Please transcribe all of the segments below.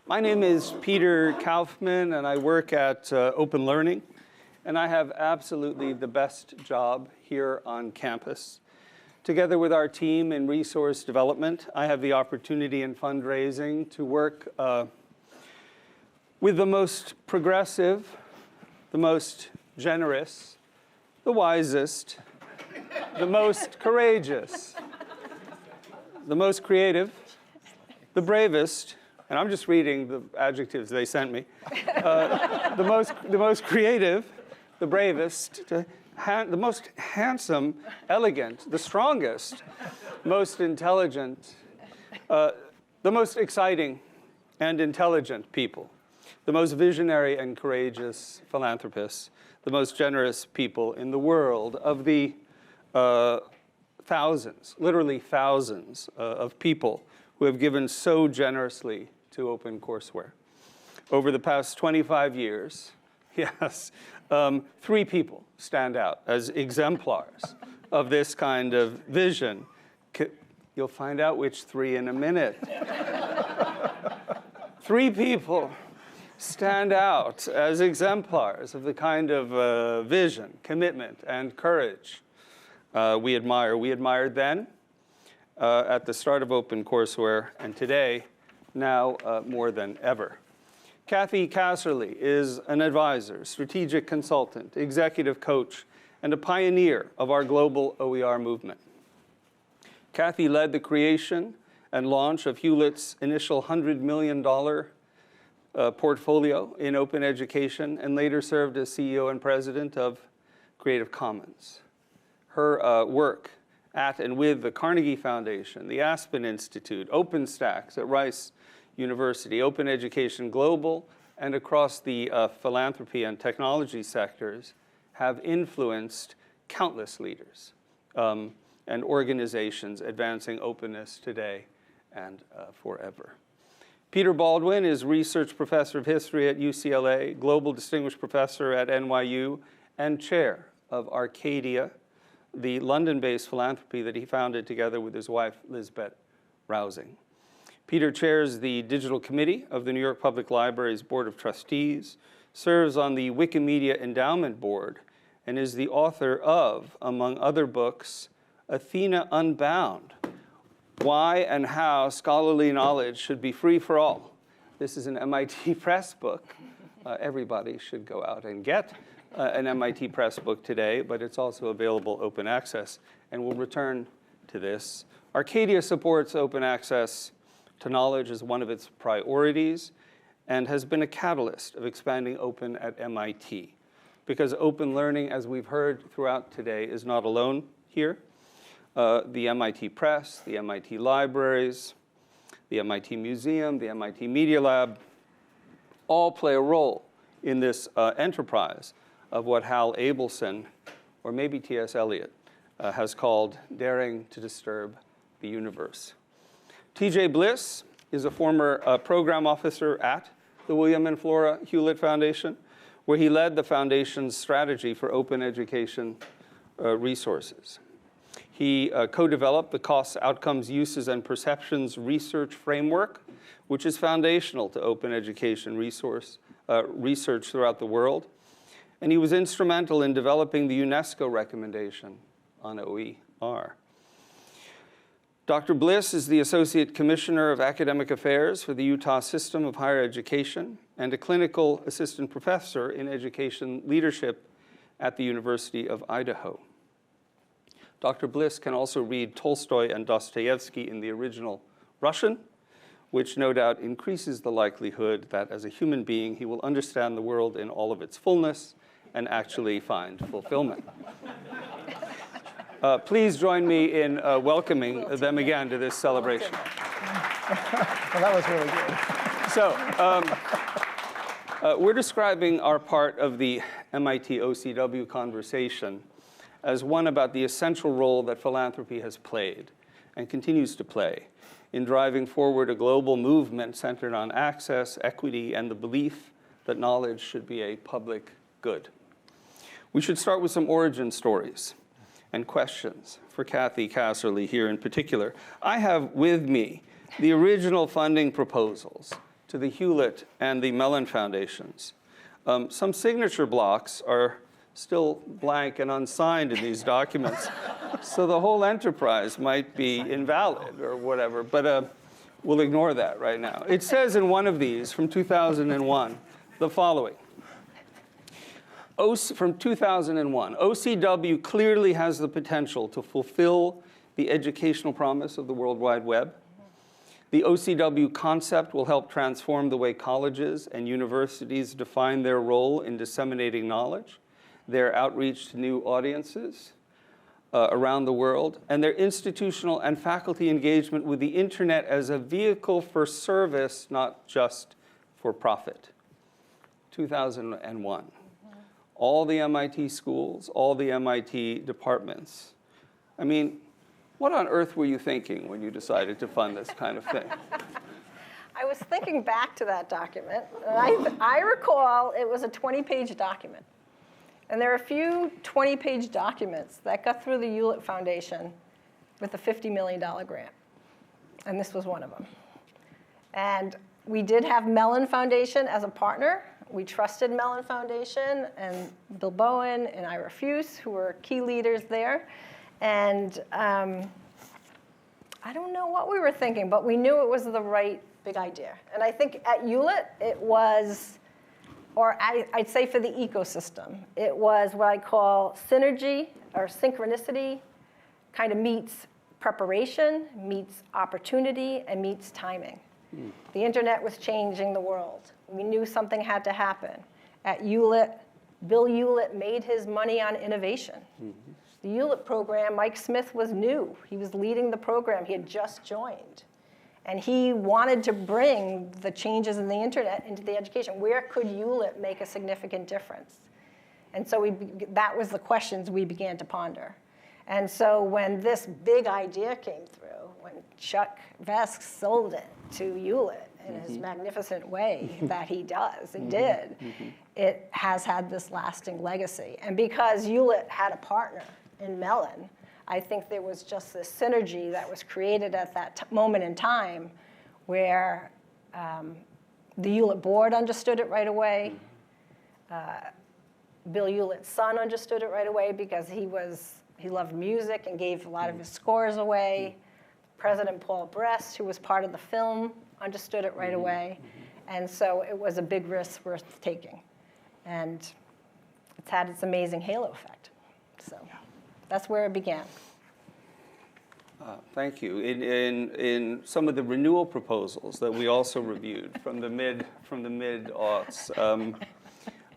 My name is Peter Kaufman, and I work at Open Learning. And I have absolutely the best job here on campus. Together with our team in resource development, I have the opportunity in fundraising to work with the most progressive, the most generous, the wisest, the most courageous, the most creative, the bravest, and I'm just reading the adjectives they sent me, the most creative, the bravest, the most handsome, elegant, the strongest, most intelligent, the most exciting and intelligent people, the most visionary and courageous philanthropists, the most generous people in the world, of the thousands, literally thousands of people who have given so generously to OpenCourseWare. Over the past 25 years, yes, 3 people stand out as exemplars of this kind of vision. You'll find out which 3 in a minute. 3 people stand out as exemplars of the kind of vision, commitment, and courage we admire. We admired then at the start of OpenCourseWare, and today, now more than ever. Kathy Casserly is an advisor, strategic consultant, executive coach, and a pioneer of our global OER movement. Kathy led the creation and launch of Hewlett's initial $100 million portfolio in open education, and later served as CEO and president of Creative Commons. Her work at and with the Carnegie Foundation, the Aspen Institute, OpenStax at Rice University, Open Education Global, and across the philanthropy and technology sectors have influenced countless leaders and organizations advancing openness today and forever. Peter Baldwin is Research Professor of History at UCLA, Global Distinguished Professor at NYU, and Chair of Arcadia, the London-based philanthropy that he founded together with his wife, Lisbeth Rousing. Peter chairs the Digital Committee of the New York Public Library's Board of Trustees, serves on the Wikimedia Endowment Board, and is the author of, among other books, Athena Unbound: Why and How Scholarly Knowledge Should Be Free for All. This is an MIT Press book. Everybody should go out and get an MIT Press book today, but it's also available open access, and we'll return to this. Arcadia supports open access to knowledge as one of its priorities and has been a catalyst of expanding open at MIT. Because open learning, as we've heard throughout today, is not alone here. The MIT Press, the MIT Libraries, the MIT Museum, the MIT Media Lab, all play a role in this enterprise of what Hal Abelson, or maybe T.S. Eliot, has called daring to disturb the universe. T.J. Bliss is a former program officer at the William and Flora Hewlett Foundation, where he led the foundation's strategy for open education resources. He co-developed the Costs, Outcomes, Uses, and Perceptions Research Framework, which is foundational to open education research throughout the world. And he was instrumental in developing the UNESCO recommendation on OER. Dr. Bliss is the Associate Commissioner of Academic Affairs for the Utah System of Higher Education and a clinical assistant professor in education leadership at the University of Idaho. Dr. Bliss can also read Tolstoy and Dostoevsky in the original Russian, which no doubt increases the likelihood that as a human being, he will understand the world in all of its fullness and actually find fulfillment. Please join me in welcoming them again to this celebration. Well, that was really good. So we're describing our part of the MIT OCW conversation as one about the essential role that philanthropy has played and continues to play in driving forward a global movement centered on access, equity, and the belief that knowledge should be a public good. We should start with some origin stories and questions for Kathy Casserly here in particular. I have with me the original funding proposals to the Hewlett and the Mellon Foundations. Some signature blocks are still blank and unsigned in these documents, so the whole enterprise might be invalid or whatever, but we'll ignore that right now. It says in one of these from 2001 the following. From 2001, OCW clearly has the potential to fulfill the educational promise of the World Wide Web. The OCW concept will help transform the way colleges and universities define their role in disseminating knowledge, their outreach to new audiences around the world, and their institutional and faculty engagement with the internet as a vehicle for service, not just for profit. 2001. All the MIT schools, all the MIT departments. I mean, what on earth were you thinking when you decided to fund this kind of thing? I was thinking back to that document, and I recall it was a 20-page document. And there are a few 20-page documents that got through the Hewlett Foundation with a $50 million grant. And this was one of them. And we did have Mellon Foundation as a partner. We trusted Mellon Foundation and Bill Bowen and Ira Fuse, who were key leaders there. And I don't know what we were thinking, but we knew it was the right big idea. And I think at Hewlett, it was, or I'd say for the ecosystem, it was what I call synergy or synchronicity kind of meets preparation, meets opportunity, and meets timing. The internet was changing the world. We knew something had to happen. At Hewlett, Bill Hewlett made his money on innovation. The Hewlett program, Mike Smith was new. He was leading the program. He had just joined. And he wanted to bring the changes in the internet into the education. Where could Hewlett make a significant difference? And so that was the questions we began to ponder. And so when this big idea came through, when Chuck Vesk sold it to Hewlett in his magnificent way that he does and did, it has had this lasting legacy. And because Hewlett had a partner in Mellon, I think there was just this synergy that was created at that moment in time where the Hewlett board understood it right away. Bill Hewlett's son understood it right away because he loved music and gave a lot of his scores away. President Paul Bress, who was part of the film, understood it right away. And so it was a big risk worth taking. And it's had its amazing halo effect. So that's where it began. Thank you. In some of the renewal proposals that we also reviewed from the mid-aughts,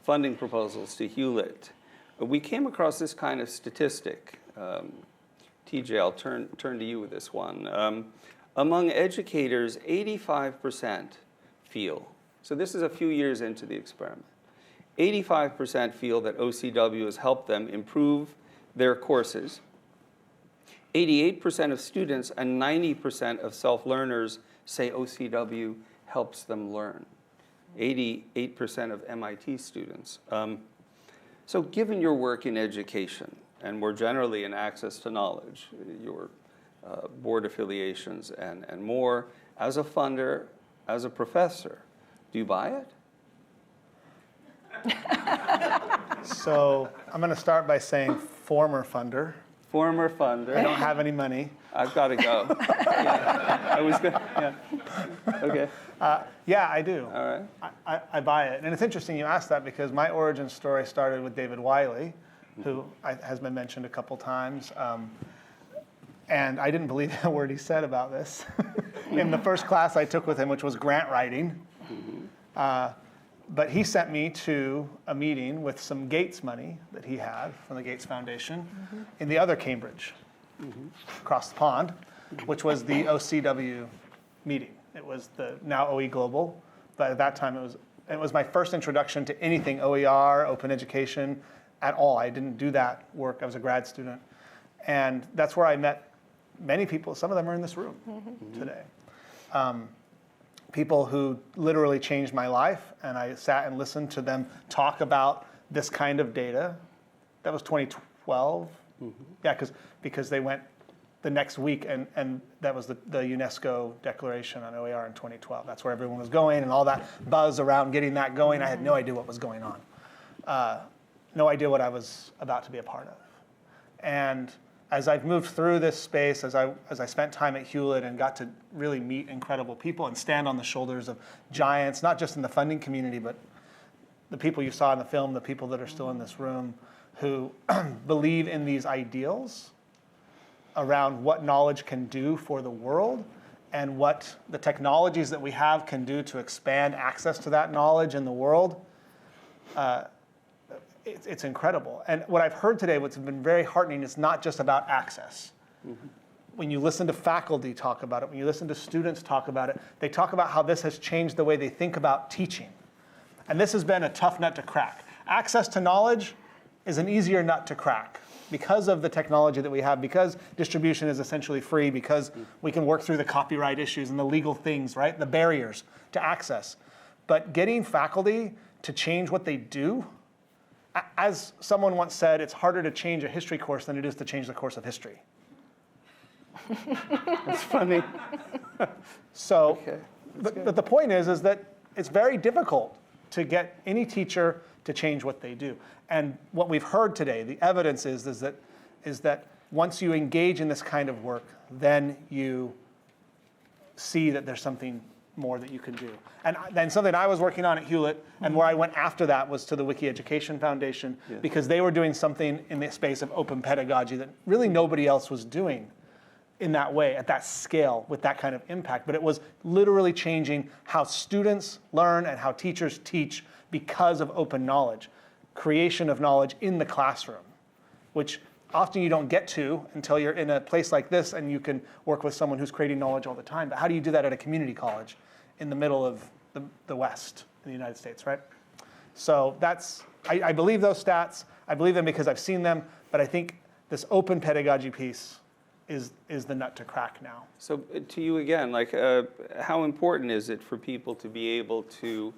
funding proposals to Hewlett, we came across this kind of statistic. TJ, I'll turn to you with this one. Among educators, 85% feel, so this is a few years into the experiment, 85% feel that OCW has helped them improve their courses. 88% of students and 90% of self-learners say OCW helps them learn. 88% of MIT students. So given your work in education, and more generally in access to knowledge, your board affiliations and more, as a funder, as a professor, do you buy it? So I'm going to start by saying former funder. Former funder. I don't have any money. I've got to go. Yeah. I was going to, yeah. Okay. Yeah, I do. All right. I buy it. And it's interesting you asked that because my origin story started with David Wiley, who has been mentioned a couple times. And I didn't believe a word he said about this. In the first class I took with him, which was grant writing. But he sent me to a meeting with some Gates money that he had from the Gates Foundation in the other Cambridge, across the pond, which was the OCW meeting. It was the now OE Global, but at that time it was my first introduction to anything OER, open education, at all. I didn't do that work. I was a grad student. And that's where I met many people. Some of them are in this room today. People who literally changed my life, and I sat and listened to them talk about this kind of data. That was 2012. Yeah, because they went the next week, and that was the UNESCO declaration on OER in 2012. That's where everyone was going, and all that buzz around getting that going. I had no idea what was going on. No idea what I was about to be a part of. And as I've moved through this space, as I spent time at Hewlett and got to really meet incredible people and stand on the shoulders of giants, not just in the funding community, but the people you saw in the film, the people that are still in this room, who believe in these ideals around what knowledge can do for the world and what the technologies that we have can do to expand access to that knowledge in the world. It's incredible. And what I've heard today, what's been very heartening, is not just about access. Mm-hmm. When you listen to faculty talk about it, when you listen to students talk about it, they talk about how this has changed the way they think about teaching. And this has been a tough nut to crack. Access to knowledge is an easier nut to crack because of the technology that we have, because distribution is essentially free, because we can work through the copyright issues and the legal things, right? The barriers to access. But getting faculty to change what they do, as someone once said, it's harder to change a history course than it is to change the course of history. That's funny. So, Okay. but the point is that it's very difficult to get any teacher to change what they do. And what we've heard today, the evidence is that once you engage in this kind of work, then you see that there's something more that you can do. And then something I was working on at Hewlett, and where I went after that was to the Wiki Education Foundation, because they were doing something in the space of open pedagogy that really nobody else was doing in that way, at that scale, with that kind of impact. But it was literally changing how students learn and how teachers teach because of open knowledge, creation of knowledge in the classroom, which often you don't get to until you're in a place like this and you can work with someone who's creating knowledge all the time. But how do you do that at a community college in the middle of the West in the United States, right? So that's, I believe those stats. I believe them because I've seen them, but I think this open pedagogy piece is the nut to crack now. So to you again, like how important is it for people to be able to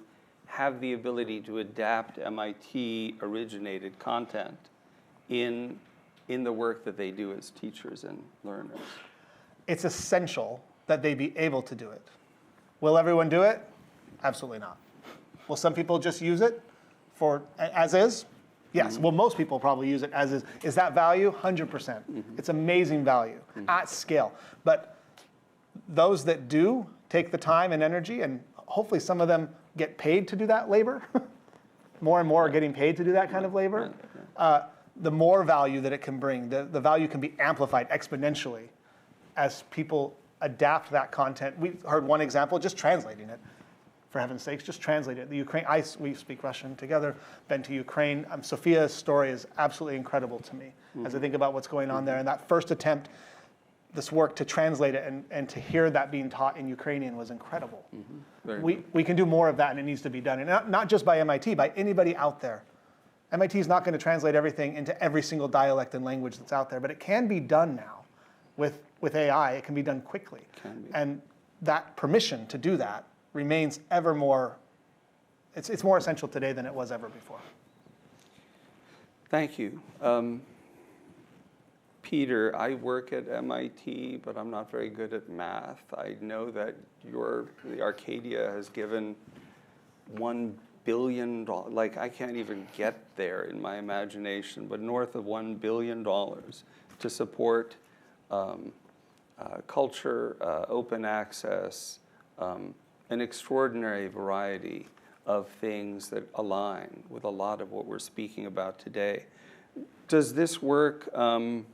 have the ability to adapt MIT originated content in the work that they do as teachers and learners? It's essential that they be able to do it. Will everyone do it? Absolutely not. Will some people just use it for as is? Yes. Will most people probably use it as is? Is that value? 100%. It's amazing value at scale. But those that do take the time and energy, and hopefully some of them get paid to do that labor, more and more are getting paid to do that kind of labor, the more value that it can bring. The value can be amplified exponentially as people adapt that content. We heard one example, just translating it. For heaven's sakes, just translate it. The Ukraine, we speak Russian together, been to Ukraine. Sophia's story is absolutely incredible to me as I think about what's going on there. And that first attempt, this work to translate it and to hear that being taught in Ukrainian was incredible. We can do more of that, and it needs to be done. And not just by MIT, by anybody out there. MIT is not going to translate everything into every single dialect and language that's out there, but it can be done now with AI. It can be done quickly. And that permission to do that remains ever more, it's more essential today than it was ever before. Thank you. Peter, I work at MIT, but I'm not very good at math. I know that the Arcadia has given $1 billion, like I can't even get there in my imagination, but north of $1 billion to support culture, open access, an extraordinary variety of things that align with a lot of what we're speaking about today. Does this work, I mean,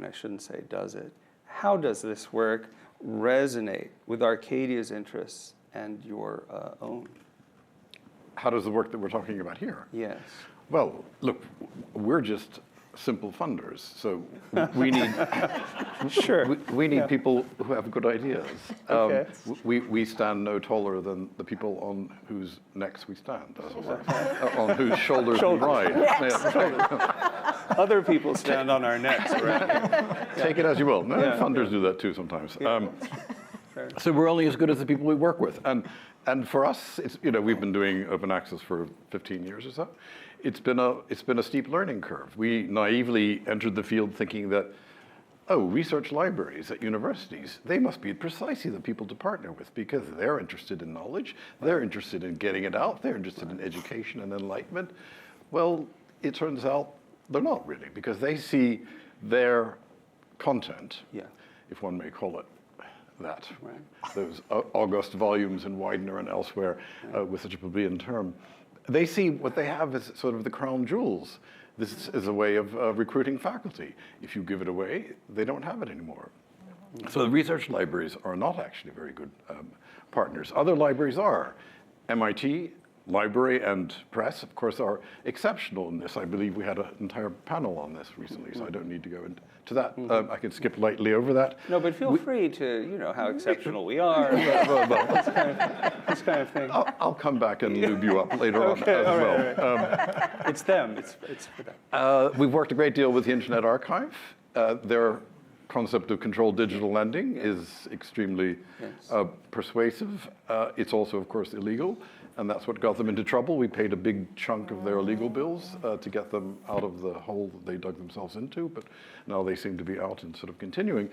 I shouldn't say does it, how does this work resonate with Arcadia's interests and your own? How does the work that we're talking about here? Yes. Well, look, we're just simple funders, so we need we need people who have good ideas. Okay. We stand no taller than the people on whose necks we stand, as it were, on whose shoulders we ride. Other people stand on our necks, right? Take it as you will. No, funders do that too sometimes. So we're only as good as the people we work with, and for us, it's, we've been doing open access for 15 years or so. It's been a steep learning curve. We naively entered the field thinking that oh, research libraries at universities, they must be precisely the people to partner with because they're interested in knowledge, they're interested in getting it out, they're interested in education and enlightenment. Well, it turns out they're not really, because they see their content, if one may call it that, those august volumes in Widener and elsewhere with such a plebeian term, they see what they have as sort of the crown jewels. This is a way of recruiting faculty. If you give it away, they don't have it anymore. So the research libraries are not actually very good partners. Other libraries are. MIT, Library and Press, of course, are exceptional in this. I believe we had an entire panel on this recently, so I don't need to go into that. I can skip lightly over that. No, but feel free to, you know, how exceptional we are. This kind of thing. I'll come back and lube you up later on as well. Right. It's them. It's for them. We've worked a great deal with the Internet Archive. Their concept of controlled digital lending is extremely persuasive. It's also, of course, illegal. And that's what got them into trouble. We paid a big chunk of their legal bills to get them out of the hole that they dug themselves into, but now they seem to be out and sort of continuing.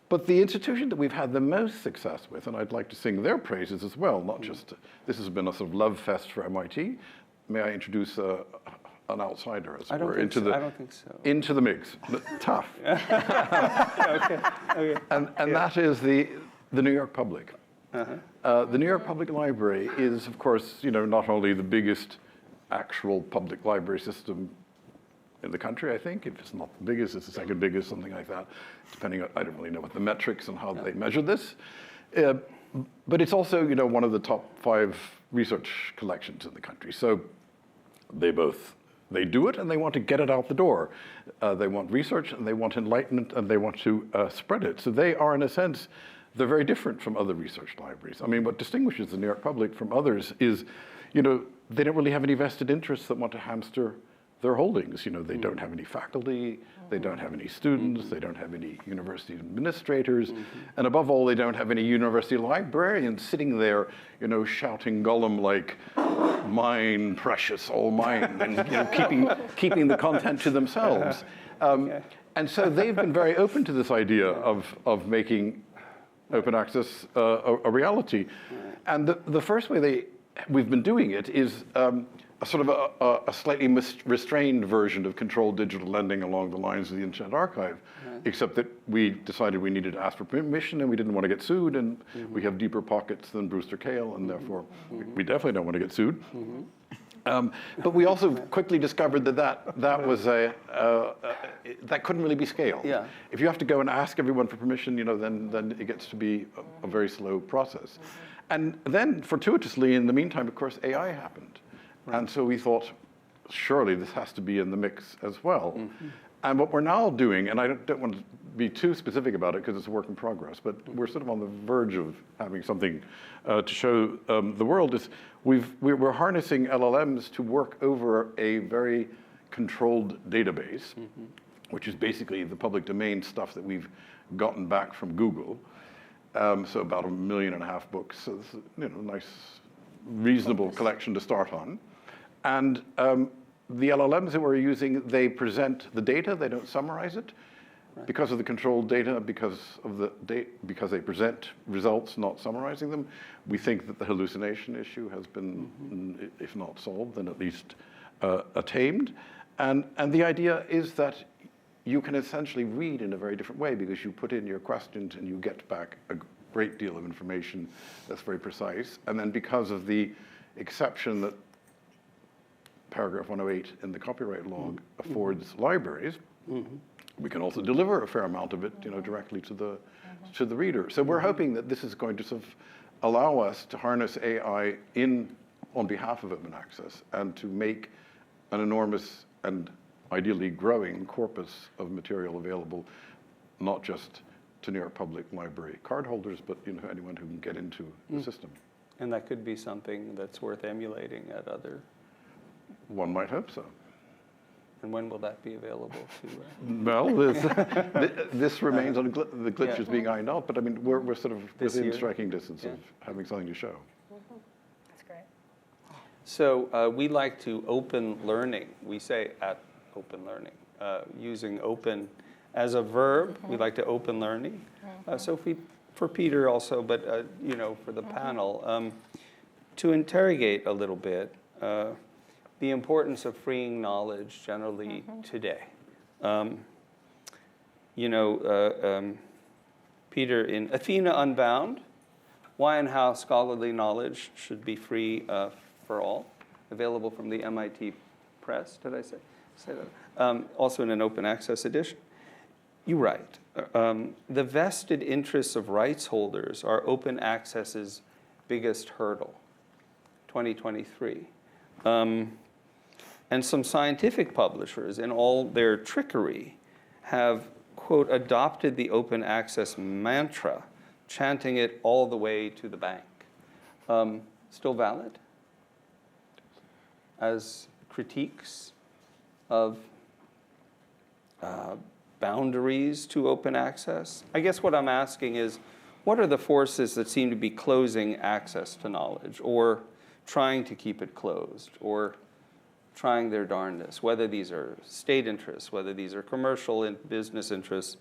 But the institution that we've had the most success with, and I'd like to sing their praises as well, not just, this has been a sort of love fest for MIT. May I introduce an outsider, as it were, I don't think so. into the mix. Tough. Okay. And that is the New York Public. The New York Public Library is, of course, you know, not only the biggest actual public library system in the country, I think. If it's not the biggest, it's the second biggest, something like that, depending on, I don't really know what the metrics and how they measure this. But it's also, you know, one of the top 5 research collections in the country. So they do it and they want to get it out the door. They want research and they want enlightenment and they want to spread it. So they are, in a sense, they're very different from other research libraries. I mean, what distinguishes the New York Public from others is, you know, they don't really have any vested interests that want to hamster their holdings. You know, they don't have any faculty, they don't have any students, they don't have any university administrators, and above all, they don't have any university librarians sitting there, you know, shouting Gollum like, "Mine, precious, all mine," and, you know, keeping the content to themselves. And so they've been very open to this idea of making open access a reality. And the first way we've been doing it is a sort of a slightly restrained version of controlled digital lending along the lines of the Internet Archive, except that we decided we needed to ask for permission and we didn't want to get sued, and we have deeper pockets than Brewster Kahle, and therefore we definitely don't want to get sued. But we also quickly discovered that was that couldn't really be scaled. Yeah. If you have to go and ask everyone for permission, you know, then it gets to be a very slow process. And then, fortuitously, in the meantime, of course, AI happened, and so we thought, surely this has to be in the mix as well. And what we're now doing, and I don't want to be too specific about it because it's a work in progress, but we're sort of on the verge of having something to show the world, is we're harnessing LLMs to work over a very controlled database, which is basically the public domain stuff that we've gotten back from Google. So about 1.5 million books. So this is, you know, nice, reasonable collection to start on. And the LLMs that we're using, they present the data, they don't summarize it. Because of the controlled data, because they present results, not summarizing them, we think that the hallucination issue has been, if not solved, then at least tamed. And the idea is that you can essentially read in a very different way because you put in your questions and you get back a great deal of information that's very precise. And then because of the exception that paragraph 108 in the copyright law affords libraries, we can also deliver a fair amount of it, you know, directly to the reader. So we're hoping that this is going to sort of allow us to harness AI on behalf of open access and to make an enormous and ideally growing corpus of material available, not just to New York Public Library cardholders, but, you know, anyone who can get into the system. And that could be something that's worth emulating at other. One might hope so. And when will that be available to? Well, this remains on the glitches being ironed out, but I mean, we're sort of within striking distance of having something to show. That's great. So we like to open learning. We say at open learning, using open as a verb. We like to open learning. So for Peter also, but for the panel, to interrogate a little bit the importance of freeing knowledge generally today. Peter, in Athena Unbound, why and how scholarly knowledge should be free for all, available from the MIT Press, did I say that? Also in an open access edition. You write, the vested interests of rights holders are open access's biggest hurdle, 2023. And some scientific publishers, in all their trickery, have, quote, adopted the open access mantra, chanting it all the way to the bank. Still valid as critiques of boundaries to open access? I guess what I'm asking is, what are the forces that seem to be closing access to knowledge, or trying to keep it closed, or trying their darndest, whether these are state interests, whether these are commercial and business interests?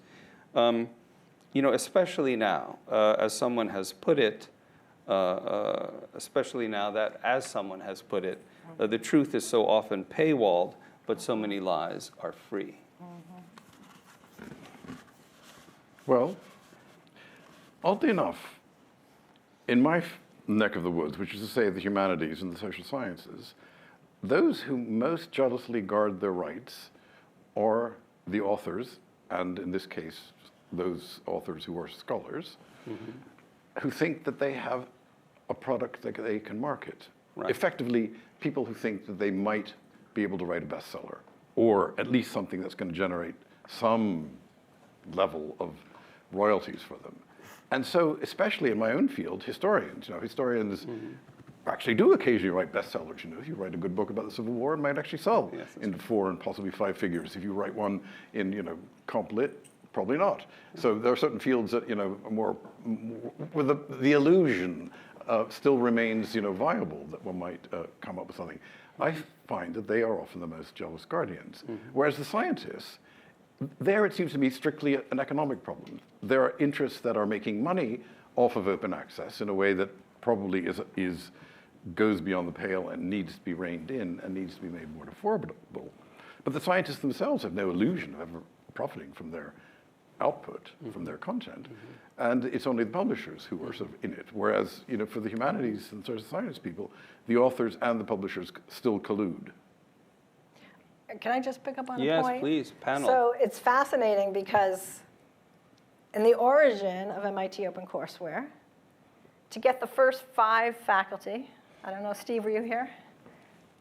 Especially now, as someone has put it, the truth is so often paywalled, but so many lies are free. Well, oddly enough, in my neck of the woods, which is to say the humanities and the social sciences, those who most jealously guard their rights are the authors, and in this case, those authors who are scholars, who think that they have a product that they can market. Right. Effectively, people who think that they might be able to write a bestseller, or at least something that's going to generate some level of royalties for them. And so, especially in my own field, historians actually do occasionally write bestsellers. If you write a good book about the Civil War, it might actually sell in 4 and possibly 5 figures. If you write one in, comp lit, probably not. So there are certain fields that, are more where the illusion still remains, viable, that one might come up with something. I find that they are often the most jealous guardians. Whereas the scientists, there it seems to be strictly an economic problem. There are interests that are making money off of open access in a way that probably goes beyond the pale and needs to be reined in and needs to be made more affordable. But the scientists themselves have no illusion of ever profiting from their output, from their content. And it's only the publishers who are sort of in it. Whereas, for the humanities and social science people, the authors and the publishers still collude. Can I just pick up on a Yes, point? please, panel. So it's fascinating because in the origin of MIT OpenCourseware, to get the first 5 faculty, I don't know, Steve, were you here?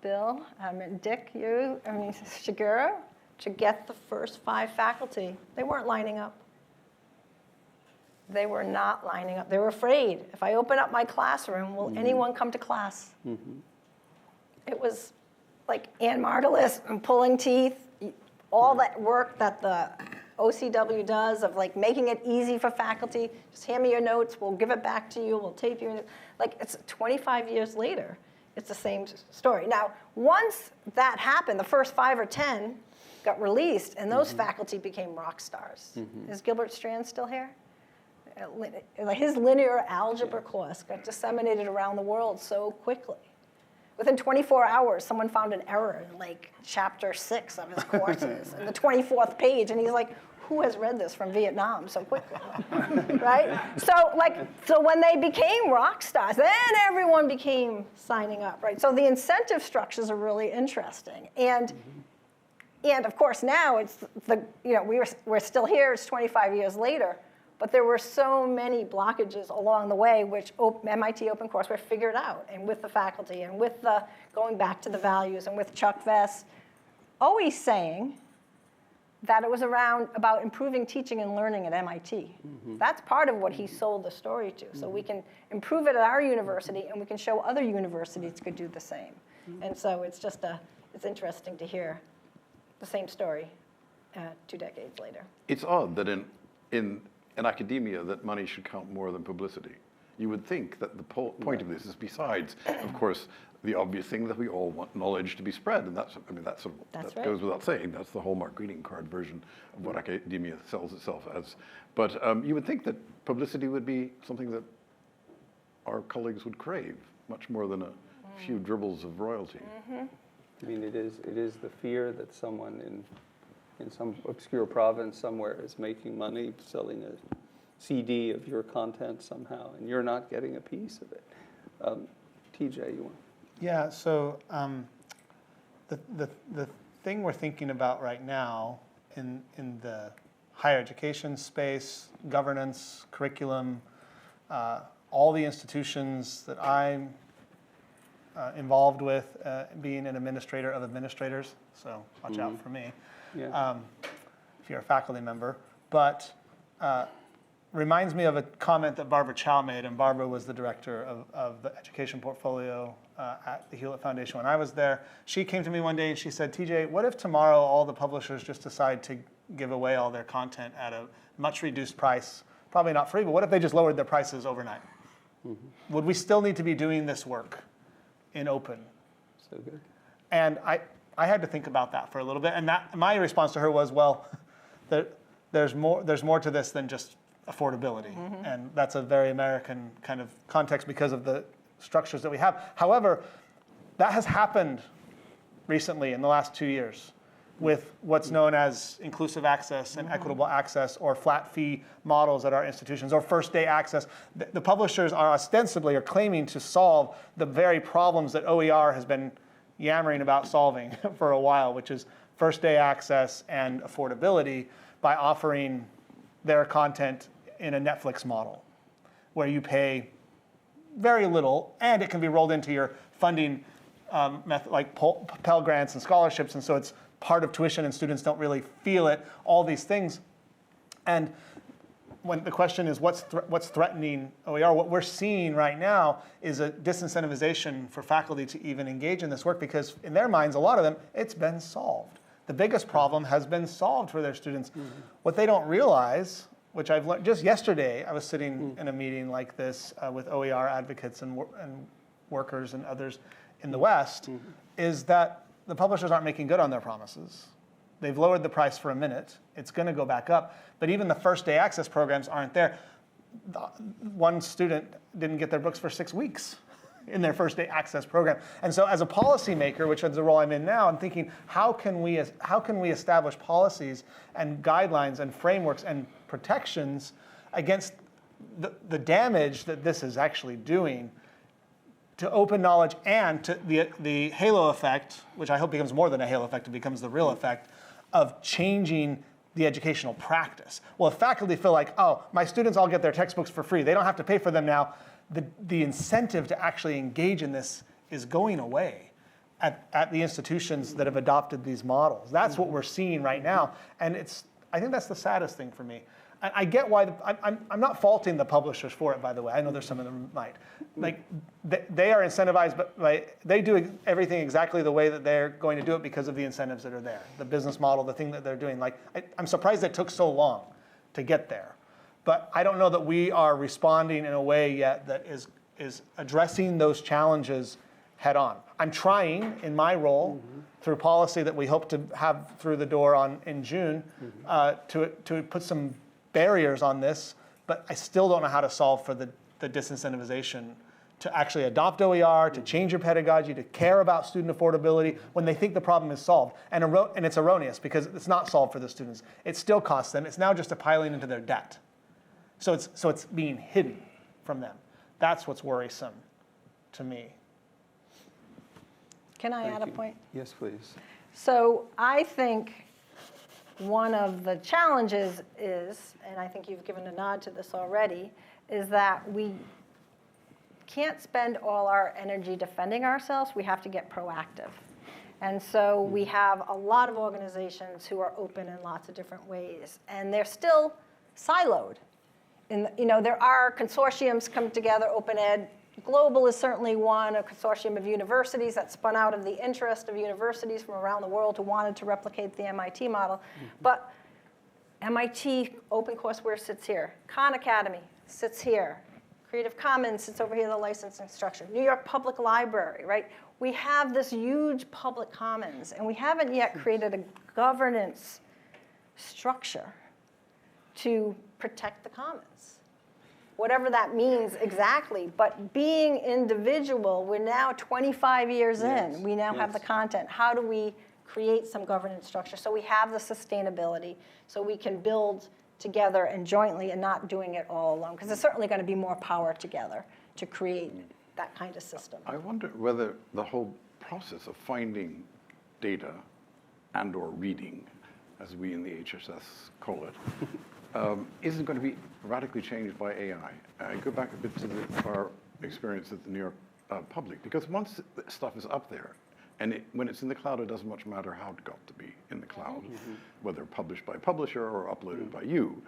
Bill, Dick, you, Shigeru, to get the first 5 faculty, they weren't lining up. They were not lining up. They were afraid. If I open up my classroom, will anyone come to class? It was like Ann Martelis and pulling teeth, all that work that the OCW does of making it easy for faculty. Just hand me your notes, we'll give it back to you, we'll tape your notes. It's 25 years later, it's the same story. Now, once that happened, the first 5 or 10 got released, and those faculty became rock stars. Is Gilbert Strand still here? His linear algebra course got disseminated around the world so quickly. Within 24 hours, someone found an error in chapter 6 of his courses, and the 24th page, and he's like, who has read this from Vietnam so quickly, right? So when they became rock stars, then everyone became signing up, right? So the incentive structures are really interesting, and of course now it's we're still here. It's 25 years later. But there were so many blockages along the way, which MIT OpenCourseware figured out, and with the faculty, and with the going back to the values, and with Chuck Vest always saying that it was about improving teaching and learning at MIT. That's part of what he sold the story to. So we can improve it at our university, and we can show other universities could do the same. And so it's interesting to hear the same story 2 decades later. It's odd that in academia that money should count more than publicity. You would think that the point of this is, besides, of course, the obvious thing that we all want knowledge to be spread, and that's sort of, That's that right. goes without saying. That's the Hallmark greeting card version of what academia sells itself as. But you would think that publicity would be something that our colleagues would crave much more than a few dribbles of royalty. I mean, it is the fear that someone in some obscure province somewhere is making money selling a CD of your content somehow, and you're not getting a piece of it. TJ, you want? Yeah, so the thing we're thinking about right now in the higher education space, governance, curriculum, all the institutions that I'm involved with, being an administrator of administrators, so watch out for me, Yeah. if you're a faculty member. But reminds me of a comment that Barbara Chow made, and Barbara was the director of the education portfolio at the Hewlett Foundation when I was there. She came to me one day and she said, TJ, what if tomorrow all the publishers just decide to give away all their content at a much reduced price? Probably not free, but what if they just lowered their prices overnight? Would we still need to be doing this work in open? So good. And I had to think about that for a little bit, and my response to her was, well, there's more to this than just affordability, and that's a very American kind of context because of the structures that we have. However, that has happened recently in the last 2 years with what's known as inclusive access and equitable access, or flat fee models at our institutions, or first day access. The publishers are ostensibly or claiming to solve the very problems that OER has been yammering about solving for a while, which is first day access and affordability, by offering their content in a Netflix model, where you pay very little, and it can be rolled into your funding method, like Pell Grants and scholarships, and so it's part of tuition and students don't really feel it, all these things. And when the question is what's threatening OER, what we're seeing right now is a disincentivization for faculty to even engage in this work, because in their minds, a lot of them, it's been solved. The biggest problem has been solved for their students. What they don't realize, which I've learned just yesterday, I was sitting in a meeting like this with OER advocates and workers and others in the West, is that the publishers aren't making good on their promises. They've lowered the price for a minute. It's going to go back up. But even the first day access programs aren't there. One student didn't get their books for 6 weeks in their first day access program. And so as a policymaker, which is the role I'm in now, I'm thinking, how can we establish policies and guidelines and frameworks and protections against the damage that this is actually doing to open knowledge, and to the halo effect, which I hope becomes more than a halo effect, it becomes the real effect of changing the educational practice. Well, if faculty feel like, oh, my students all get their textbooks for free, they don't have to pay for them now, the incentive to actually engage in this is going away at the institutions that have adopted these models. That's what we're seeing right now, and I think that's the saddest thing for me. I get why, I'm not faulting the publishers for it, by the way. I know there's some of them might. Like, they are incentivized, but they do everything exactly the way that they're going to do it because of the incentives that are there. The business model, the thing that they're doing. Like, I'm surprised it took so long to get there. But I don't know that we are responding in a way yet that is addressing those challenges head on. I'm trying in my role through policy that we hope to have through the door in June to put some barriers on this, but I still don't know how to solve for the disincentivization to actually adopt OER, to change your pedagogy, to care about student affordability when they think the problem is solved. And it's erroneous because it's not solved for the students. It still costs them. It's now just a piling into their debt. So it's being hidden from them. That's what's worrisome to me. Can I add a point? Yes, please. So I think one of the challenges is, and I think you've given a nod to this already, is that we can't spend all our energy defending ourselves. We have to get proactive. And so we have a lot of organizations who are open in lots of different ways, and they're still siloed. There are consortiums come together, Open Ed Global is certainly one, a consortium of universities that spun out of the interest of universities from around the world who wanted to replicate the MIT model. But MIT OpenCourseware sits here. Khan Academy sits here. Creative Commons sits over here, the licensing structure. New York Public Library, right? We have this huge public commons, and we haven't yet created a governance structure to protect the commons. Whatever that means exactly, but being individual, we're now 25 years in. We now have the content. How do we create some governance structure so we have the sustainability, so we can build together and jointly and not doing it all alone? Because there's certainly going to be more power together to create that kind of system. I wonder whether the whole process of finding data and or reading, as we in the HSS call it, isn't going to be radically changed by AI. I go back a bit to our experience at the New York Public, because once the stuff is up there, and when it's in the cloud, it doesn't much matter how it got to be in the cloud, whether published by publisher or uploaded by you.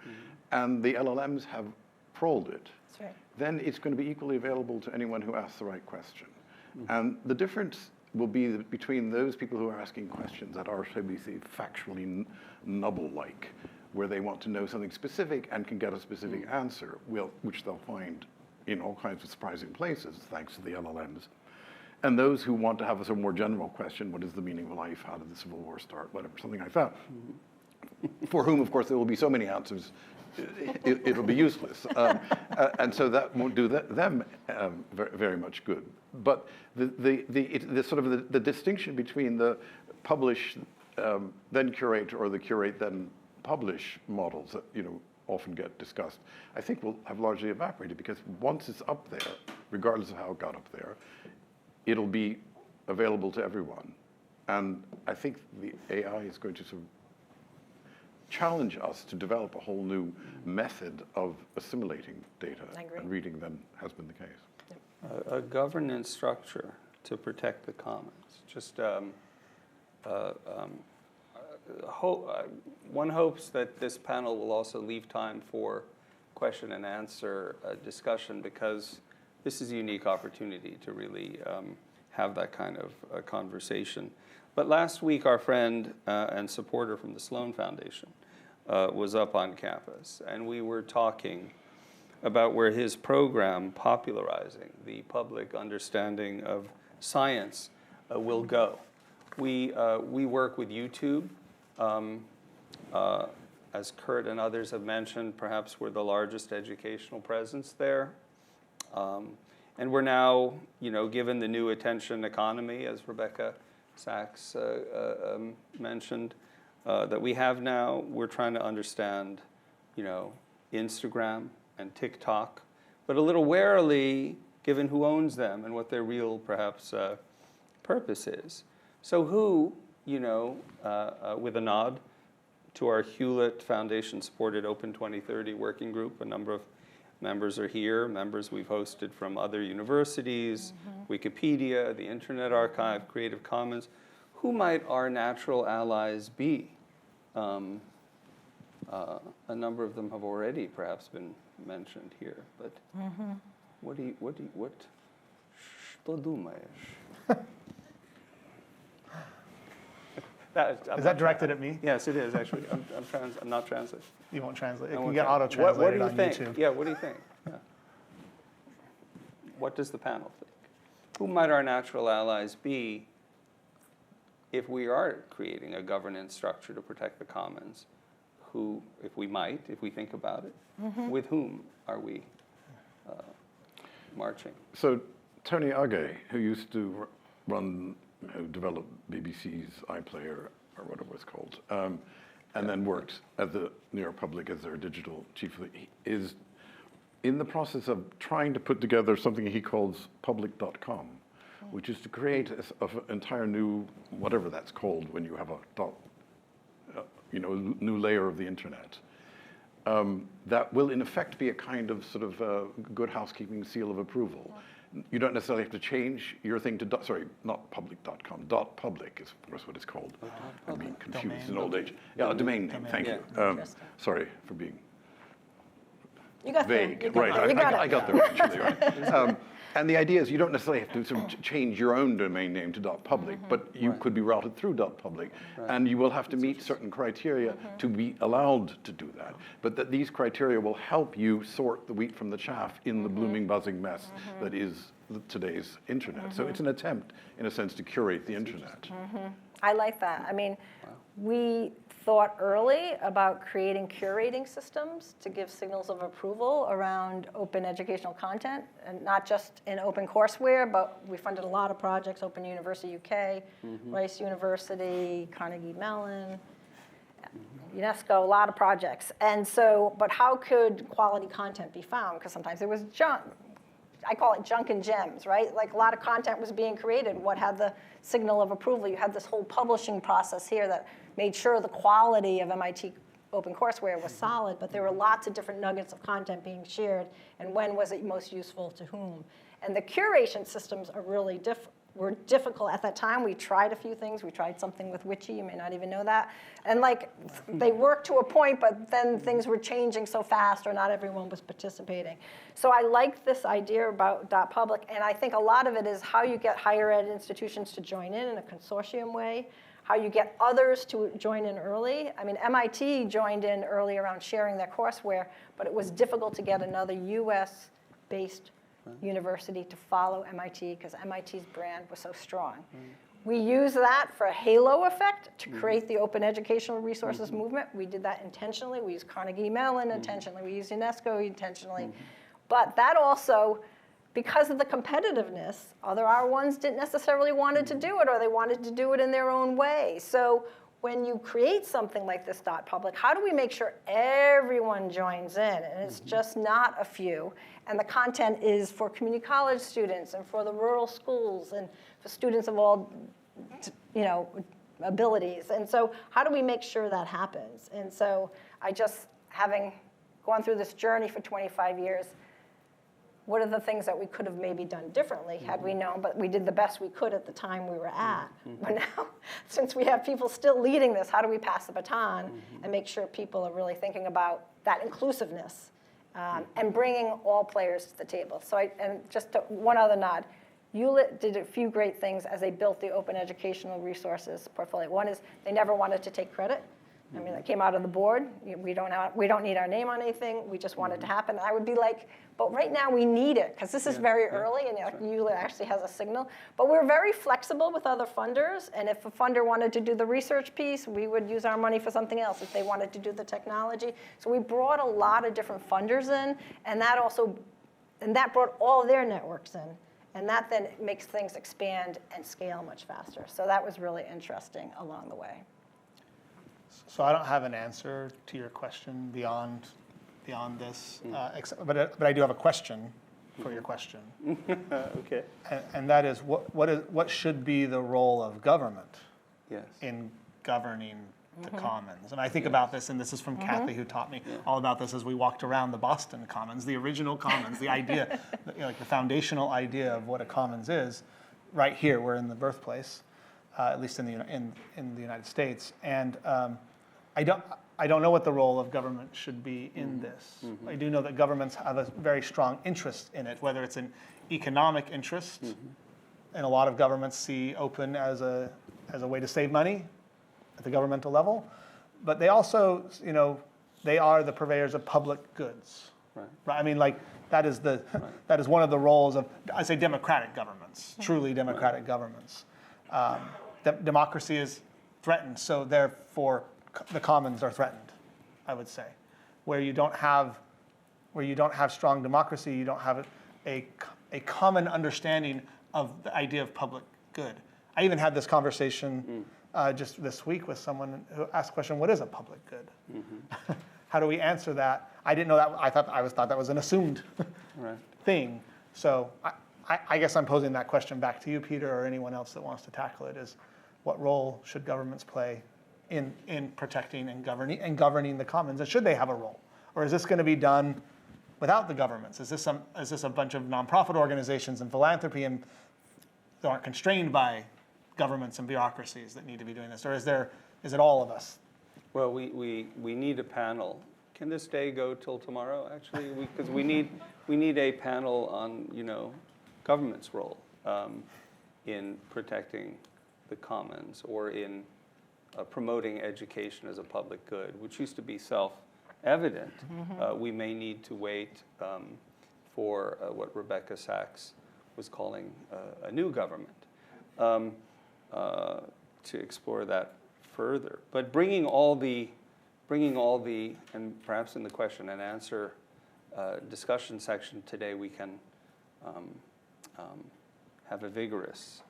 And the LLMs have crawled it. That's right. Then it's going to be equally available to anyone who asks the right question. And the difference will be between those people who are asking questions that are, shall we say, factually nubble-like, where they want to know something specific and can get a specific answer, which they'll find in all kinds of surprising places, thanks to the LLMs. And those who want to have a sort of more general question, what is the meaning of life, how did the Civil War start, whatever, something like that, for whom, of course, there will be so many answers, it'll be useless. And so that won't do them very, very much good. But the sort of the distinction between the publish, then curate, or the curate, then publish models that often get discussed, I think will have largely evaporated, because once it's up there, regardless of how it got up there, it'll be available to everyone. And I think the AI is going to sort of challenge us to develop a whole new method of assimilating data and reading than has been the case. A governance structure to protect the commons. Just one hopes that this panel will also leave time for question and answer discussion, because this is a unique opportunity to really have that kind of conversation. But last week, our friend and supporter from the Sloan Foundation was up on campus, and we were talking about where his program popularizing the public understanding of science will go. We work with YouTube. As Kurt and others have mentioned, perhaps we're the largest educational presence there. And we're now, given the new attention economy, as Rebecca Sachs mentioned, that we have now, we're trying to understand, Instagram and TikTok, but a little warily, given who owns them and what their real, perhaps, purpose is. So who, with a nod to our Hewlett Foundation-supported Open 2030 working group, a number of members are here, members we've hosted from other universities, Wikipedia, the Internet Archive, Creative Commons. Who might our natural allies be? A number of them have already perhaps been mentioned here, but what что думаешь? Is that directed at me? Yes, it is, actually. I'm not translating. You won't translate. It I can won't get translate. auto-translated What on do you think? YouTube. Yeah, what do you think? Yeah. What does the panel think? Who might our natural allies be if we are creating a governance structure to protect the commons? Who, if we think about it, with whom are we marching? So Tony Age, who used to develop BBC's iPlayer, or whatever it was called, and then worked at the New York Public as their digital chief, is in the process of trying to put together something he calls public.com, which is to create an entire new, whatever that's called when you have a new layer of the internet. That will in effect be a kind of sort of good housekeeping seal of approval. You don't necessarily have to change your thing to, not public.com, .public is of course what it's called. I'm being confused in old age. Yeah, a domain name, thank you. Sorry for being You got vague. there. You got Right, there. I got there eventually, right. And the idea is you don't necessarily have to sort of change your own domain name to .public, but you could be routed through .public, and you will have to meet certain criteria to be allowed to do that. But that these criteria will help you sort the wheat from the chaff in the blooming, buzzing mess that is today's internet. So it's an attempt, in a sense, to curate the internet. I like that. I mean, we thought early about creating curating systems to give signals of approval around open educational content, and not just in open courseware, but we funded a lot of projects, Open University UK, Rice University, Carnegie Mellon, UNESCO, a lot of projects. And so, but how could quality content be found? Because sometimes there was junk. I call it junk and gems, right? Like a lot of content was being created. What had the signal of approval? You had this whole publishing process here that made sure the quality of MIT OpenCourseWare was solid, but there were lots of different nuggets of content being shared, and when was it most useful to whom? And the curation systems are really were difficult at that time. We tried a few things. We tried something with Witchy, you may not even know that. And like, they worked to a point, but then things were changing so fast, or not everyone was participating. So I like this idea about .public, and I think a lot of it is how you get higher ed institutions to join in a consortium way, how you get others to join in early. I mean, MIT joined in early around sharing their courseware, but it was difficult to get another US-based university to follow MIT because MIT's brand was so strong. We use that for a halo effect to create the open educational resources movement. We did that intentionally. We used Carnegie Mellon intentionally. We used UNESCO intentionally. But that also, because of the competitiveness, other R1s didn't necessarily wanted to do it, or they wanted to do it in their own way. So when you create something like this .public, how do we make sure everyone joins in? And it's just not a few. And the content is for community college students and for the rural schools and for students of all, abilities. And so how do we make sure that happens? And so I just, having gone through this journey for 25 years, what are the things that we could have maybe done differently had we known, but we did the best we could at the time we were at. But now, since we have people still leading this, how do we pass the baton and make sure people are really thinking about that inclusiveness and bringing all players to the table? So one other nod. Hewlett did a few great things as they built the open educational resources portfolio. One is they never wanted to take credit. I mean, that came out of the board. We don't need our name on anything. We just want it to happen. And I would be like, but right now we need it, because this is very early, and Hewlett actually has a signal. But we're very flexible with other funders, and if a funder wanted to do the research piece, we would use our money for something else if they wanted to do the technology. So we brought a lot of different funders in, and that brought all their networks in. And that then makes things expand and scale much faster. So that was really interesting along the way. So I don't have an answer to your question beyond this, but I do have a question for your question. Okay. And that is, what should be the role of government in governing the commons? And I think about this, and this is from Kathy, who taught me all about this as we walked around the Boston Commons, the original commons, the idea, like the foundational idea of what a commons is. Right here, we're in the birthplace, at least in the United States, and I don't know what the role of government should be in this. I do know that governments have a very strong interest in it, whether it's an economic interest, and a lot of governments see open as a way to save money at the governmental level, but they also, they are the purveyors of public goods. Right? I mean, like that is one of the roles of, I say, democratic governments, truly democratic governments. Democracy is threatened, so therefore the commons are threatened, I would say. Where you don't have strong democracy, you don't have a common understanding of the idea of public good. I even had this conversation just this week with someone who asked the question, what is a public good? How do we answer that? I didn't know that. I thought that was an assumed thing. So I guess I'm posing that question back to you, Peter, or anyone else that wants to tackle it, is what role should governments play in protecting and governing the commons? And should they have a role? Or is this going to be done without the governments? Is this a bunch of nonprofit organizations and philanthropy and that aren't constrained by governments and bureaucracies that need to be doing this? Or is it all of us? Well, we need a panel. Can this day go till tomorrow, actually? Because we need a panel on, government's role in protecting the commons or in promoting education as a public good, which used to be self-evident. We may need to wait for what Rebecca Sachs was calling a new government to explore that further. But bringing all the, and perhaps in the question and answer discussion section today, we can have a vigorous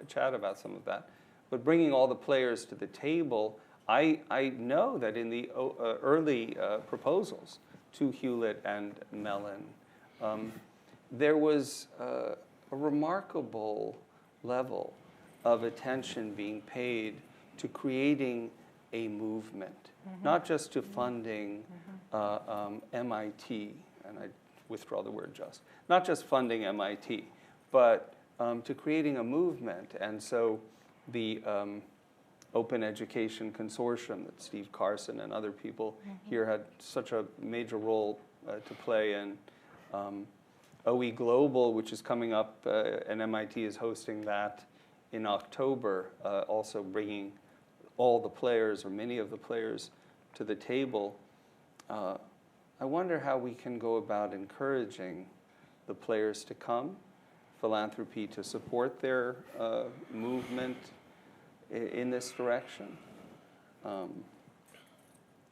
chat about some of that. But bringing all the players to the table, I know that in the early proposals to Hewlett and Mellon, there was a remarkable level of attention being paid to creating a movement, not just to funding MIT, and I withdraw the word just, not just funding MIT, but to creating a movement. And so the Open Education Consortium that Steve Carson and other people here had such a major role to play in. OE Global, which is coming up, and MIT is hosting that in October, also bringing all the players or many of the players to the table. I wonder how we can go about encouraging the players to come, philanthropy to support their movement in this direction.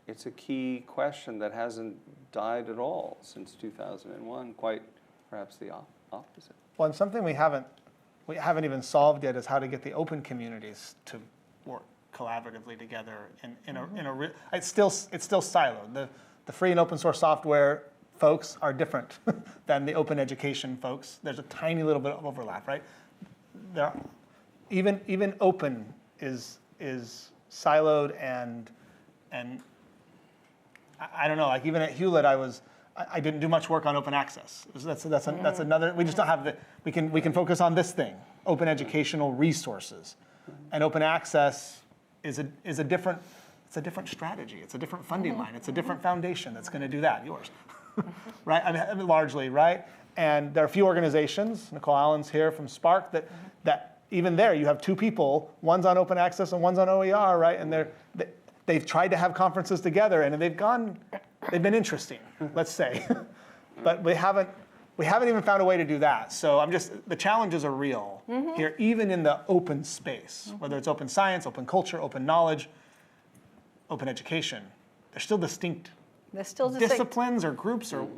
It's a key question that hasn't died at all since 2001, quite perhaps the opposite. Well, and something we haven't even solved yet is how to get the open communities to work collaboratively together it's still siloed. The free and open source software folks are different than the open education folks. There's a tiny little bit of overlap, right? Even open is siloed and I don't know. Like even at Hewlett, I didn't do much work on open access. That's another. We just don't have the. We can focus on this thing, open educational resources, and open access is a different. It's a different strategy. It's a different funding line. It's a different foundation that's going to do that. Yours, right? I mean, largely, right? And there are a few organizations. Nicole Allen's here from Spark that even there you have two people. One's on open access and one's on OER, right? And they've tried to have conferences together, and they've been interesting, let's say. But we haven't even found a way to do that. So the challenges are real here, even in the open space, whether it's open science, open culture, open knowledge, open education. They're still distinct disciplines or groups or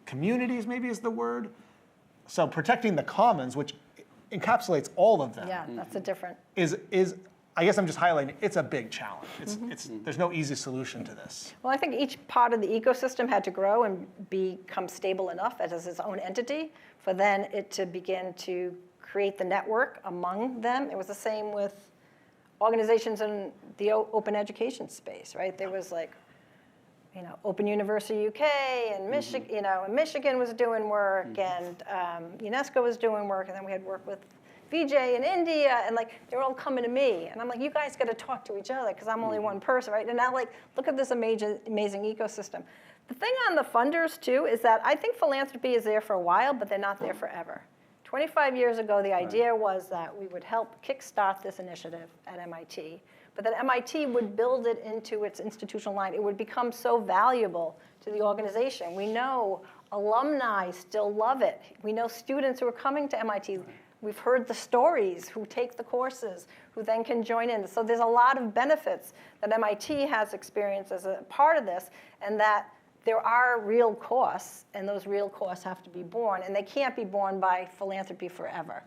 communities, maybe is the word. So protecting the commons, which encapsulates all of them. Yeah, that's a different. Is I guess I'm just highlighting, it's a big challenge. There's no easy solution to this. Well, I think each part of the ecosystem had to grow and become stable enough as its own entity for then it to begin to create the network among them. It was the same with organizations in the open education space, right? There was Open University UK and Michigan, and Michigan was doing work and UNESCO was doing work, and then we had work with VJ in India, and they were all coming to me, and I'm like, you guys got to talk to each other because I'm only one person, right? And now look at this amazing ecosystem. The thing on the funders too is that I think philanthropy is there for a while, but they're not there forever. 25 years ago, the idea was that we would help kickstart this initiative at MIT, but that MIT would build it into its institutional line. It would become so valuable to the organization. We know alumni still love it. We know students who are coming to MIT. We've heard the stories, who take the courses, who then can join in. So there's a lot of benefits that MIT has experienced as a part of this, and that there are real costs, and those real costs have to be borne, and they can't be borne by philanthropy forever.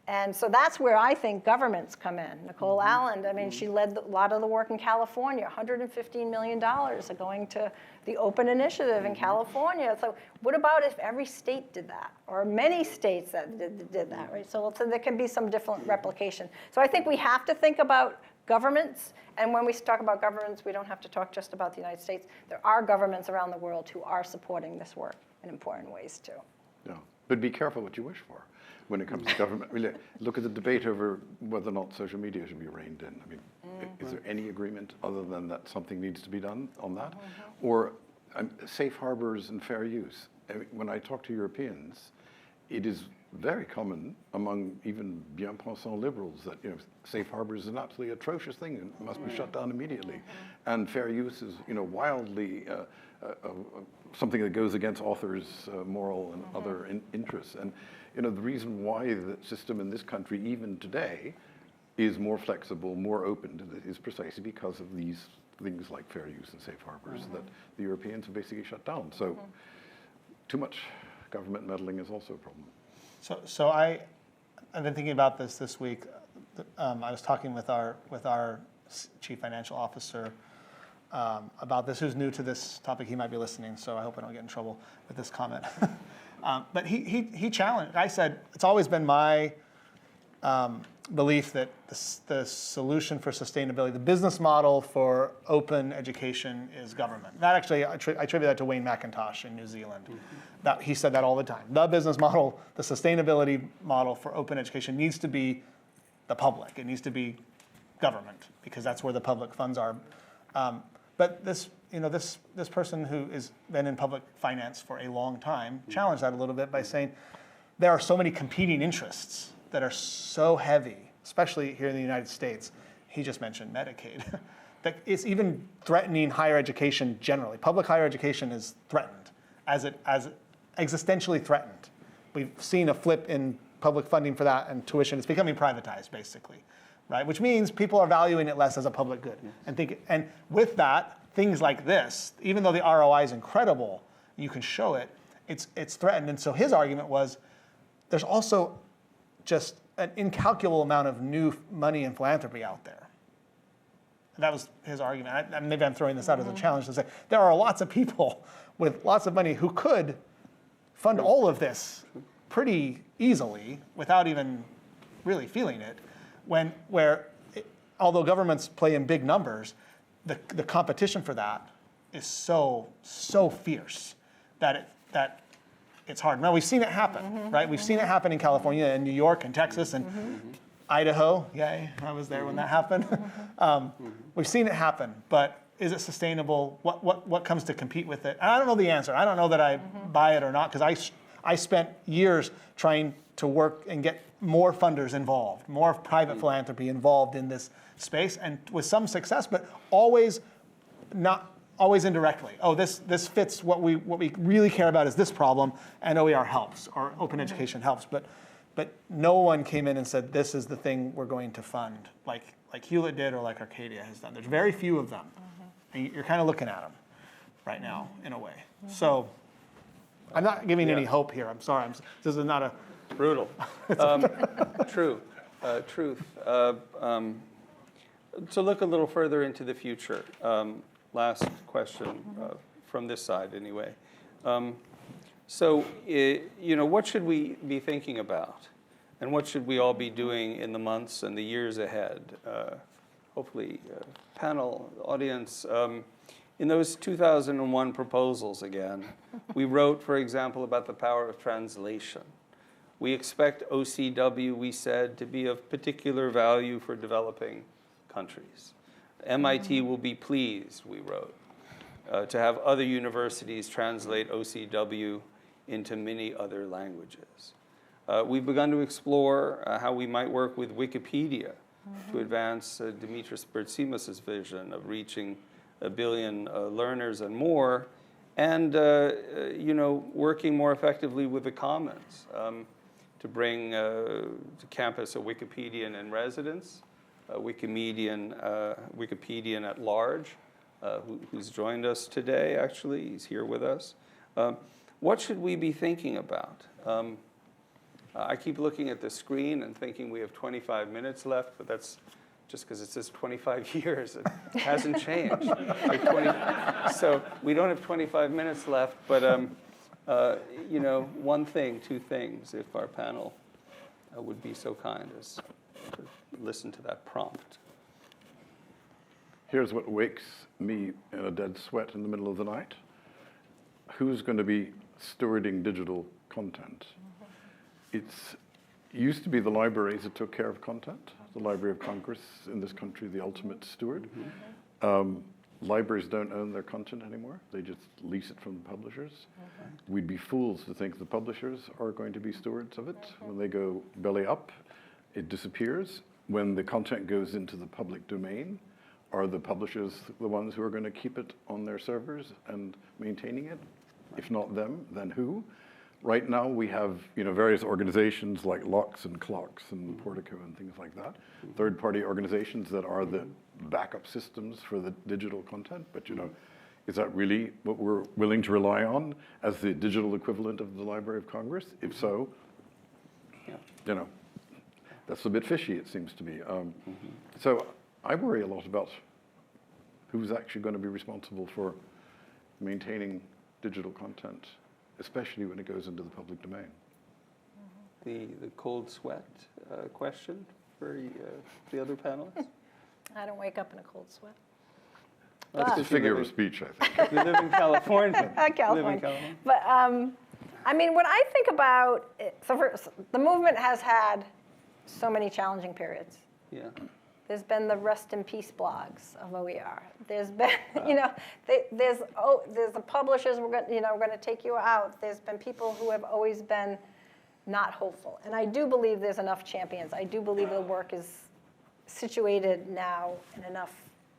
And so that's where I think governments come in. Nicole Allen, I mean, she led a lot of the work in California. $115 million are going to the Open Initiative in California. So what about if every state did that, or many states that did that, right? So there can be some different replication. So I think we have to think about governments, and when we talk about governments, we don't have to talk just about the United States. There are governments around the world who are supporting this work in important ways too. Yeah, but be careful what you wish for when it comes to government. I mean, look at the debate over whether or not social media should be reined in. I mean, is there any agreement other than that something needs to be done on that? Or safe harbors and fair use. I mean, when I talk to Europeans, it is very common among even bien pensant liberals that safe harbor is an absolutely atrocious thing and must be shut down immediately, and fair use is wildly something that goes against authors' moral and other interests. And the reason why the system in this country, even today, is more flexible, more open to this, is precisely because of these things like fair use and safe harbors that the Europeans have basically shut down. So too much government meddling is also a problem. So I've been thinking about this week. I was talking with our chief financial officer about this, who's new to this topic. He might be listening, so I hope I don't get in trouble with this comment. But he challenged. I said, it's always been my belief that the solution for sustainability, the business model for open education, is government. That actually, I attribute that to Wayne McIntosh in New Zealand. That he said that all the time. The business model, the sustainability model for open education needs to be the public. It needs to be government, because that's where the public funds are. But this person who has been in public finance for a long time challenged that a little bit by saying there are so many competing interests that are so heavy, especially here in the United States. He just mentioned Medicaid. That it's even threatening higher education generally. Public higher education is threatened, as existentially threatened. We've seen a flip in public funding for that and tuition. It's becoming privatized, basically, right? Which means people are valuing it less as a public good. Yes. And with that, things like this, even though the ROI is incredible, you can show it, it's threatened. And so his argument was, there's also just an incalculable amount of new money in philanthropy out there. And that was his argument. Maybe I'm throwing this out as a challenge to say, there are lots of people with lots of money who could fund all of this pretty easily without even really feeling it, although governments play in big numbers, the competition for that is so fierce that it's hard. Now, we've seen it happen, right? We've seen it happen in California and New York and Texas and Idaho. Yay, I was there when that happened. We've seen it happen, but is it sustainable? What comes to compete with it? And I don't know the answer. I don't know that I buy it or not, because I spent years trying to work and get more funders involved, more private philanthropy involved in this space, and with some success, but always indirectly. Oh, this fits what we really care about is this problem, and OER helps, or open education helps. But no one came in and said, this is the thing we're going to fund, like Hewlett did or like Arcadia has done. There's very few of them. And you're kind of looking at them right now, in a way. So I'm not giving any hope here. I'm sorry. This is not a... Brutal. Truth. To look a little further into the future, last question from this side anyway. So, what should we be thinking about? And what should we all be doing in the months and the years ahead? Hopefully, panel, audience, in those 2001 proposals again, we wrote, for example, about the power of translation. We expect OCW, we said, to be of particular value for developing countries. MIT will be pleased, we wrote, to have other universities translate OCW into many other languages. We've begun to explore how we might work with Wikipedia to advance Dimitris Bertsimas' vision of reaching 1 billion learners and more, and working more effectively with the Commons to bring to campus a Wikipedian in residence, a Wikipedian at large, who's joined us today, actually. He's here with us. What should we be thinking about? I keep looking at the screen and thinking we have 25 minutes left, but that's just because it says 25 years. It hasn't changed. So we don't have 25 minutes left, but one thing, two things, if our panel would be so kind as to listen to that prompt. Here's what wakes me in a dead sweat in the middle of the night. Who's going to be stewarding digital content? It used to be the libraries that took care of content. The Library of Congress in this country, the ultimate steward. libraries don't own their content anymore. They just lease it from the publishers. We'd be fools to think the publishers are going to be stewards of it. When they go belly up, it disappears. When the content goes into the public domain, are the publishers the ones who are going to keep it on their servers and maintaining it? If not them, then who? Right now, we have various organizations like Lux and Clocks and Portico and things like that, third-party organizations that are the backup systems for the digital content. But is that really what we're willing to rely on as the digital equivalent of the Library of Congress? If so, that's a bit fishy, it seems to me. So I worry a lot about who's actually going to be responsible for maintaining digital content, especially when it goes into the public domain. The cold sweat question for the other panelists? I don't wake up in a cold sweet. That's It's a 'cause you figure live of speech, I think. You live in California. You live in California. California. But I mean, when I think about it, the movement has had so many challenging periods. Yeah. There's been the rest in peace blogs of OER. There's been, there's the publishers we're going to take you out. There's been people who have always been not hopeful, and I do believe there's enough champions. I do believe the work is situated now in enough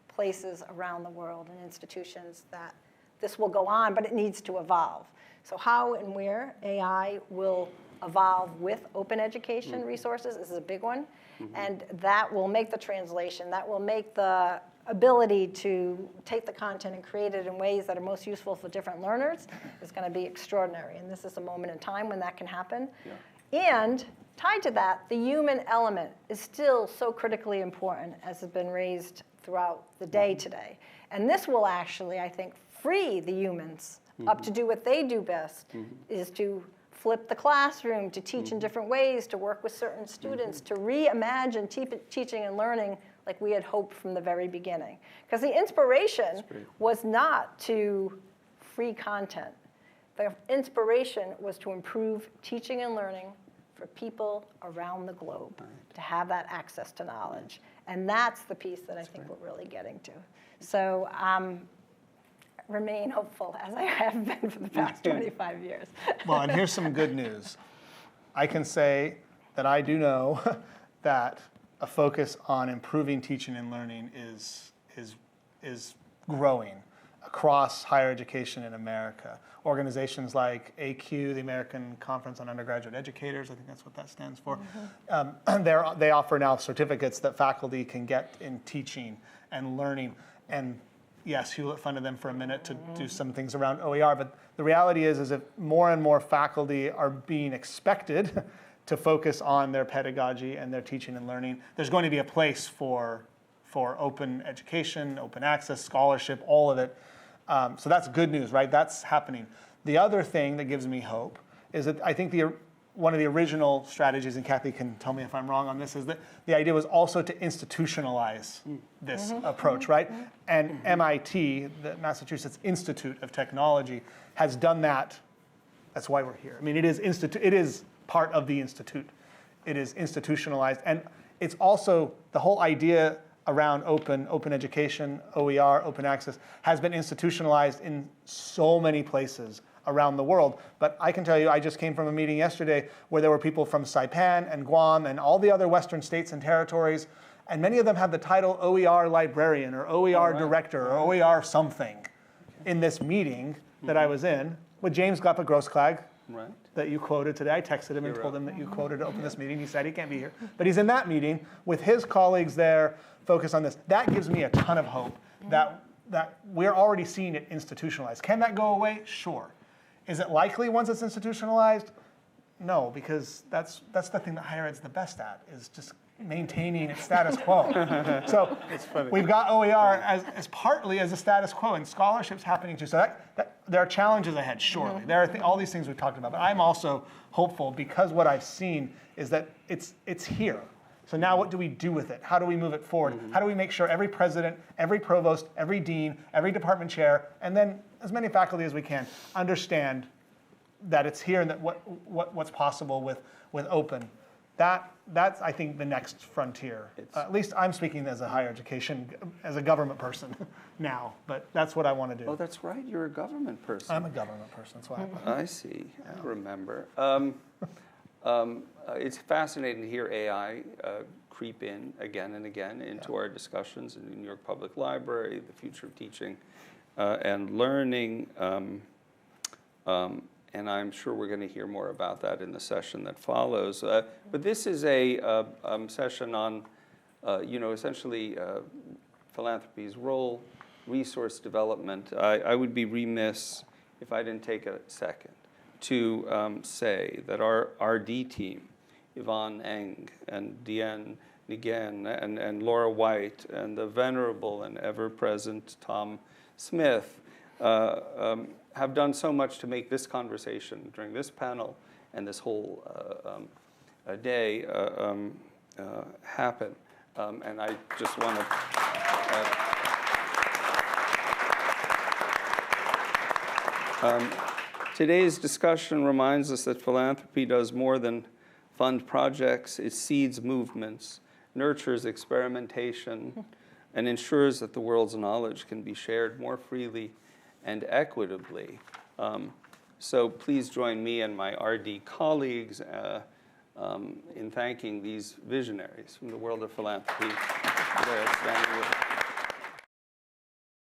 places around the world and institutions that this will go on, but it needs to evolve. So how and where AI will evolve with open education resources is a big one. And that will make the translation, that will make the ability to take the content and create it in ways that are most useful for different learners is going to be extraordinary. And this is a moment in time when that can happen. Yeah. And tied to that, the human element is still so critically important, as has been raised throughout the day today. And this will actually, I think, free the humans up to do what they do best, is to flip the classroom, to teach in different ways, to work with certain students, to reimagine teaching and learning like we had hoped from the very beginning. Because the inspiration was not to free content. The inspiration was to improve teaching and learning for people around the globe, to have that access to knowledge. And that's the piece that I think we're really getting to. So remain hopeful, as I have been for the past 25 years. Well, and here's some good news. I can say that I do know that a focus on improving teaching and learning is growing across higher education in America. Organizations like AQ, the American Conference on Undergraduate Educators, I think that's what that stands for, they offer now certificates that faculty can get in teaching and learning. And yes, Hewlett funded them for a minute to do some things around OER, but the reality is if more and more faculty are being expected to focus on their pedagogy and their teaching and learning, there's going to be a place for open education, open access, scholarship, all of it. So that's good news, right? That's happening. The other thing that gives me hope is that I think one of the original strategies, and Kathy can tell me if I'm wrong on this, is that the idea was also to institutionalize this approach, right? And MIT, the Massachusetts Institute of Technology, has done that. That's why we're here. I mean, it is part of the institute. It is institutionalized, and it's also the whole idea around open education, OER, open access, has been institutionalized in so many places around the world. But I can tell you, I just came from a meeting yesterday where there were people from Saipan and Guam and all the other Western states and territories, and many of them had the title OER librarian or OER director or OER something in this meeting that I was in with James Gleppa-Grossklag, that you quoted today. I texted him and told him that you quoted to open this meeting. He said he can't be here. But he's in that meeting with his colleagues there focused on this. That gives me a ton of hope that we're already seeing it institutionalized. Can that go away? Sure. Is it likely once it's institutionalized? No, because that's the thing that higher ed's the best at, is just maintaining its status quo. So we've got OER as partly as a status quo, and scholarship's happening too. So that there are challenges ahead, surely. There are all these things we've talked about, but I'm also hopeful because what I've seen is that it's here. So now what do we do with it? How do we move it forward? How do we make sure every president, every provost, every dean, every department chair, and then as many faculty as we can understand that it's here and that what's possible with open. That's, I think, the next frontier. At least I'm speaking as a higher education, as a government person now, but that's what I want to do. Oh, that's right, you're a government person. I'm a government person, that's why I see, I remember. It's fascinating to hear AI creep in again and again into our discussions in the New York Public Library, the future of teaching and learning. And I'm sure we're going to hear more about that in the session that follows. But this is a session on, essentially philanthropy's role, resource development. I would be remiss if I didn't take a second to say that our RD team, Yvonne Eng and Deanne Nigen and Laura White and the venerable and ever-present Tom Smith, have done so much to make this conversation during this panel and this whole day happen. And I just want to... Today's discussion reminds us that philanthropy does more than fund projects. It seeds movements, nurtures experimentation, and ensures that the world's knowledge can be shared more freely and equitably. So please join me and my RD colleagues in thanking these visionaries from the world of philanthropy for their outstanding work.